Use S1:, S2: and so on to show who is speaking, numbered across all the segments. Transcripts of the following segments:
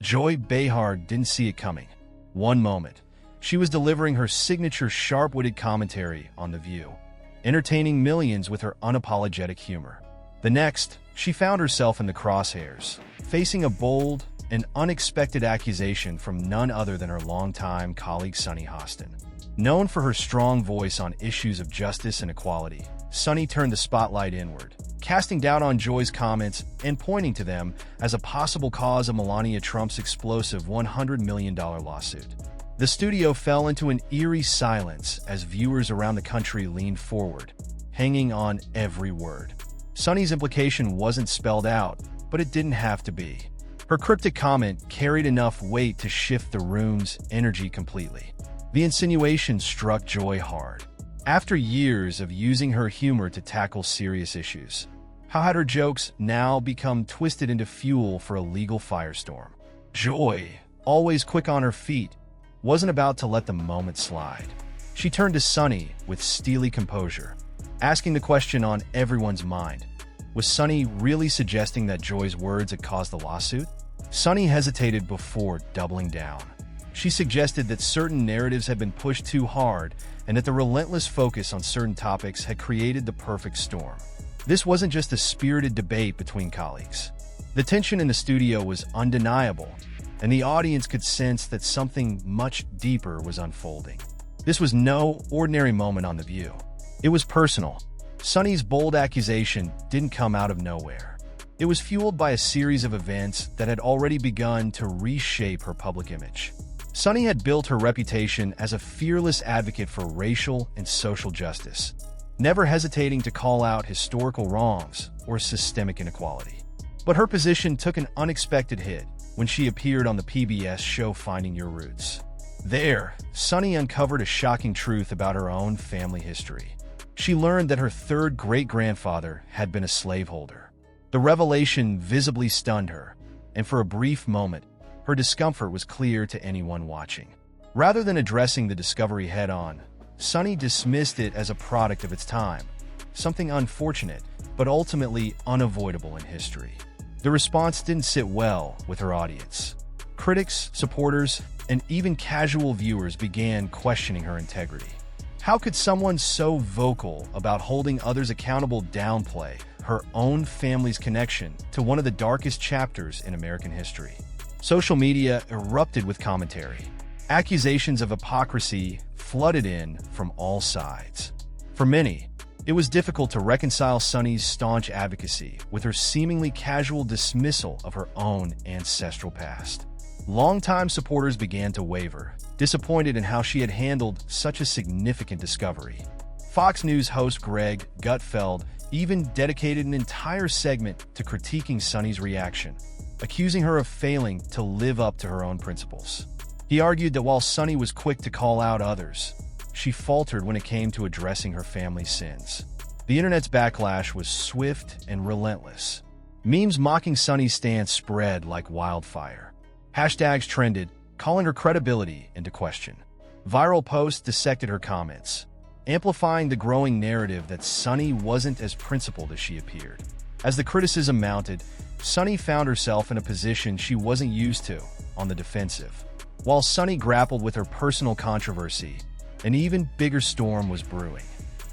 S1: Joy Behar didn't see it coming. One moment, she was delivering her signature sharp-witted commentary on The View, entertaining millions with her unapologetic humor. The next, she found herself in the crosshairs, facing a bold and unexpected accusation from none other than her longtime colleague Sunny Hostin. Known for her strong voice on issues of justice and equality, Sunny turned the spotlight inward, casting doubt on Joy's comments and pointing to them as a possible cause of Melania Trump's explosive $100 million lawsuit. The studio fell into an eerie silence as viewers around the country leaned forward, hanging on every word. Sunny's implication wasn't spelled out, but it didn't have to be. Her cryptic comment carried enough weight to shift the room's energy completely. The insinuation struck Joy hard. After years of using her humor to tackle serious issues, how had her jokes now become twisted into fuel for a legal firestorm? Joy, always quick on her feet, wasn't about to let the moment slide. She turned to Sunny with steely composure, asking the question on everyone's mind. Was Sunny really suggesting that Joy's words had caused the lawsuit? Sunny hesitated before doubling down. She suggested that certain narratives had been pushed too hard and that the relentless focus on certain topics had created the perfect storm. This wasn't just a spirited debate between colleagues. The tension in the studio was undeniable, and the audience could sense that something much deeper was unfolding. This was no ordinary moment on The View. It was personal. Sunny's bold accusation didn't come out of nowhere. It was fueled by a series of events that had already begun to reshape her public image. Sunny had built her reputation as a fearless advocate for racial and social justice, never hesitating to call out historical wrongs or systemic inequality. But her position took an unexpected hit when she appeared on the PBS show Finding Your Roots. There, Sunny uncovered a shocking truth about her own family history. She learned that her third great-grandfather had been a slaveholder. The revelation visibly stunned her, and for a brief moment, her discomfort was clear to anyone watching. Rather than addressing the discovery head-on, Sunny dismissed it as a product of its time, something unfortunate, but ultimately unavoidable in history. The response didn't sit well with her audience. Critics, supporters, and even casual viewers began questioning her integrity. How could someone so vocal about holding others accountable downplay her own family's connection to one of the darkest chapters in American history? Social media erupted with commentary. Accusations of hypocrisy flooded in from all sides. For many, it was difficult to reconcile Sunny's staunch advocacy with her seemingly casual dismissal of her own ancestral past. Longtime supporters began to waver, disappointed in how she had handled such a significant discovery. Fox News host Greg Gutfeld even dedicated an entire segment to critiquing Sunny's reaction, accusing her of failing to live up to her own principles. He argued that while Sunny was quick to call out others, she faltered when it came to addressing her family's sins. The internet's backlash was swift and relentless. Memes mocking Sunny's stance spread like wildfire. Hashtags trended, calling her credibility into question. Viral posts dissected her comments, amplifying the growing narrative that Sunny wasn't as principled as she appeared. As the criticism mounted, Sunny found herself in a position she wasn't used to, on the defensive. While Sunny grappled with her personal controversy, an even bigger storm was brewing.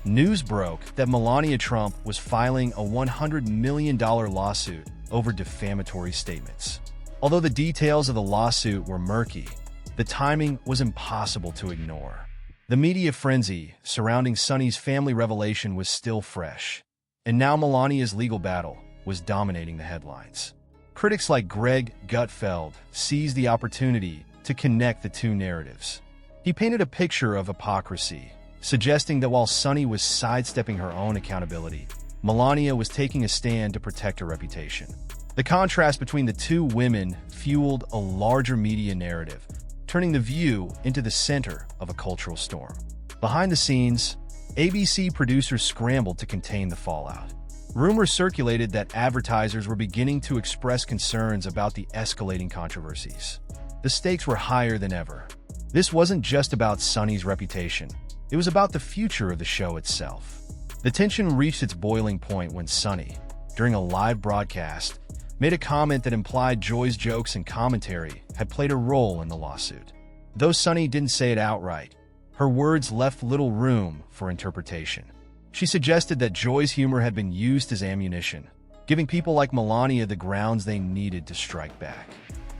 S1: News broke that Melania Trump was filing a $100 million lawsuit over defamatory statements. Although the details of the lawsuit were murky, the timing was impossible to ignore. The media frenzy surrounding Sunny's family revelation was still fresh, and now Melania's legal battle was dominating the headlines. Critics like Greg Gutfeld seized the opportunity to connect the two narratives. He painted a picture of hypocrisy, suggesting that while Sunny was sidestepping her own accountability, Melania was taking a stand to protect her reputation. The contrast between the two women fueled a larger media narrative, turning The View into the center of a cultural storm. Behind the scenes, ABC producers scrambled to contain the fallout. Rumors circulated that advertisers were beginning to express concerns about the escalating controversies. The stakes were higher than ever. This wasn't just about Sunny's reputation. It was about the future of the show itself. The tension reached its boiling point when Sunny, during a live broadcast, made a comment that implied Joy's jokes and commentary had played a role in the lawsuit. Though Sunny didn't say it outright, her words left little room for interpretation. She suggested that Joy's humor had been used as ammunition, giving people like Melania the grounds they needed to strike back.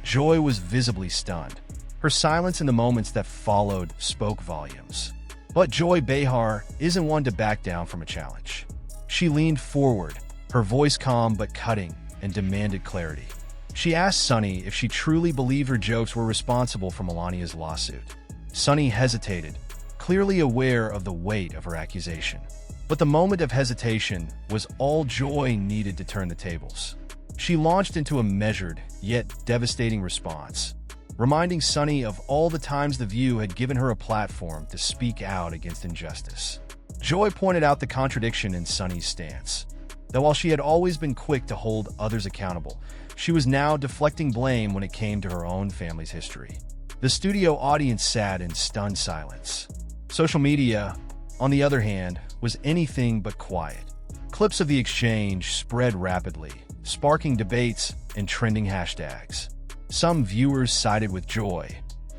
S1: Joy was visibly stunned. Her silence in the moments that followed spoke volumes. But Joy Behar isn't one to back down from a challenge. She leaned forward, her voice calm but cutting, and demanded clarity. She asked Sunny if she truly believed her jokes were responsible for Melania's lawsuit. Sunny hesitated, clearly aware of the weight of her accusation. But the moment of hesitation was all Joy needed to turn the tables. She launched into a measured, yet devastating response, reminding Sunny of all the times The View had given her a platform to speak out against injustice. Joy pointed out the contradiction in Sunny's stance. That while she had always been quick to hold others accountable, she was now deflecting blame when it came to her own family's history. The studio audience sat in stunned silence. Social media, on the other hand, was anything but quiet. Clips of the exchange spread rapidly, sparking debates and trending hashtags. Some viewers sided with Joy,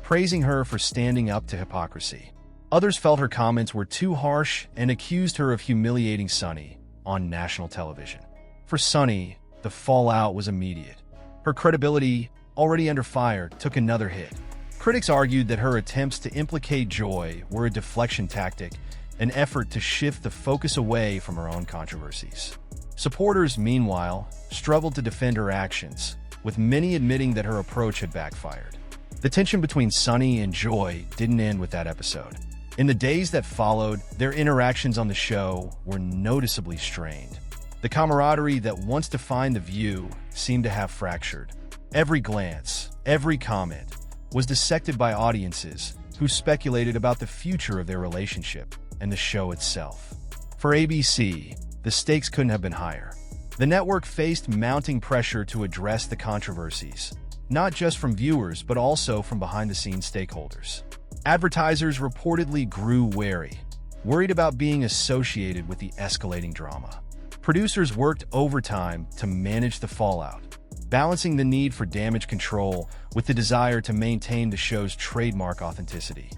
S1: praising her for standing up to hypocrisy. Others felt her comments were too harsh and accused her of humiliating Sunny on national television. For Sunny, the fallout was immediate. Her credibility, already under fire, took another hit. Critics argued that her attempts to implicate Joy were a deflection tactic, an effort to shift the focus away from her own controversies. Supporters, meanwhile, struggled to defend her actions, with many admitting that her approach had backfired. The tension between Sunny and Joy didn't end with that episode. In the days that followed, their interactions on the show were noticeably strained. The camaraderie that once defined The View seemed to have fractured. Every glance, every comment, was dissected by audiences who speculated about the future of their relationship and the show itself. For ABC, the stakes couldn't have been higher. The network faced mounting pressure to address the controversies, not just from viewers but also from behind-the-scenes stakeholders. Advertisers reportedly grew wary, worried about being associated with the escalating drama. Producers worked overtime to manage the fallout, balancing the need for damage control with the desire to maintain the show's trademark authenticity.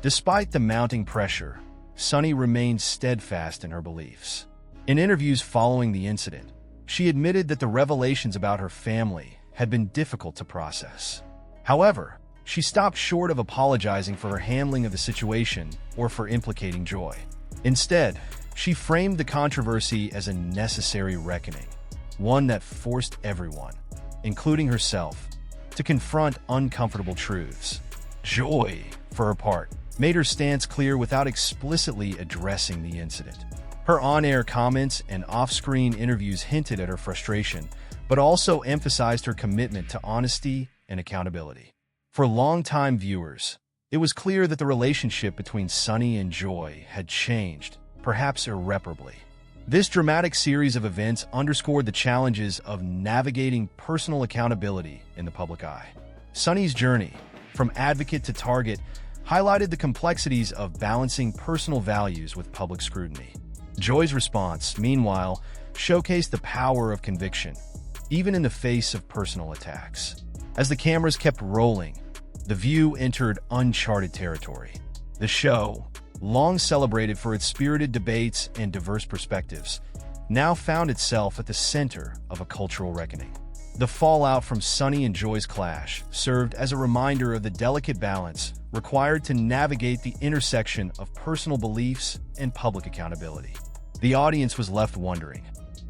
S1: Despite the mounting pressure, Sunny remained steadfast in her beliefs. In interviews following the incident, she admitted that the revelations about her family had been difficult to process. However, she stopped short of apologizing for her handling of the situation or for implicating Joy. Instead, she framed the controversy as a necessary reckoning, one that forced everyone, including herself, to confront uncomfortable truths. Joy, for her part, made her stance clear without explicitly addressing the incident. Her on-air comments and off-screen interviews hinted at her frustration, but also emphasized her commitment to honesty and accountability. For longtime viewers, it was clear that the relationship between Sunny and Joy had changed, perhaps irreparably. This dramatic series of events underscored the challenges of navigating personal accountability in the public eye. Sunny's journey, from advocate to target, highlighted the complexities of balancing personal values with public scrutiny. Joy's response, meanwhile, showcased the power of conviction, even in the face of personal attacks. As the cameras kept rolling, The View entered uncharted territory. The show, long celebrated for its spirited debates and diverse perspectives, now found itself at the center of a cultural reckoning. The fallout from Sunny and Joy's clash served as a reminder of the delicate balance required to navigate the intersection of personal beliefs and public accountability. The audience was left wondering,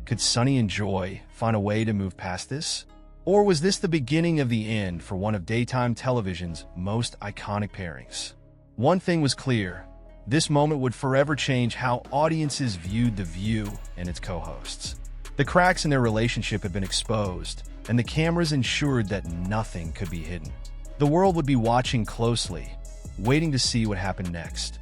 S1: could Sunny and Joy find a way to move past this? Or was this the beginning of the end for one of daytime television's most iconic pairings? One thing was clear: this moment would forever change how audiences viewed The View and its co-hosts. The cracks in their relationship had been exposed, and the cameras ensured that nothing could be hidden. The world would be watching closely, waiting to see what happened next.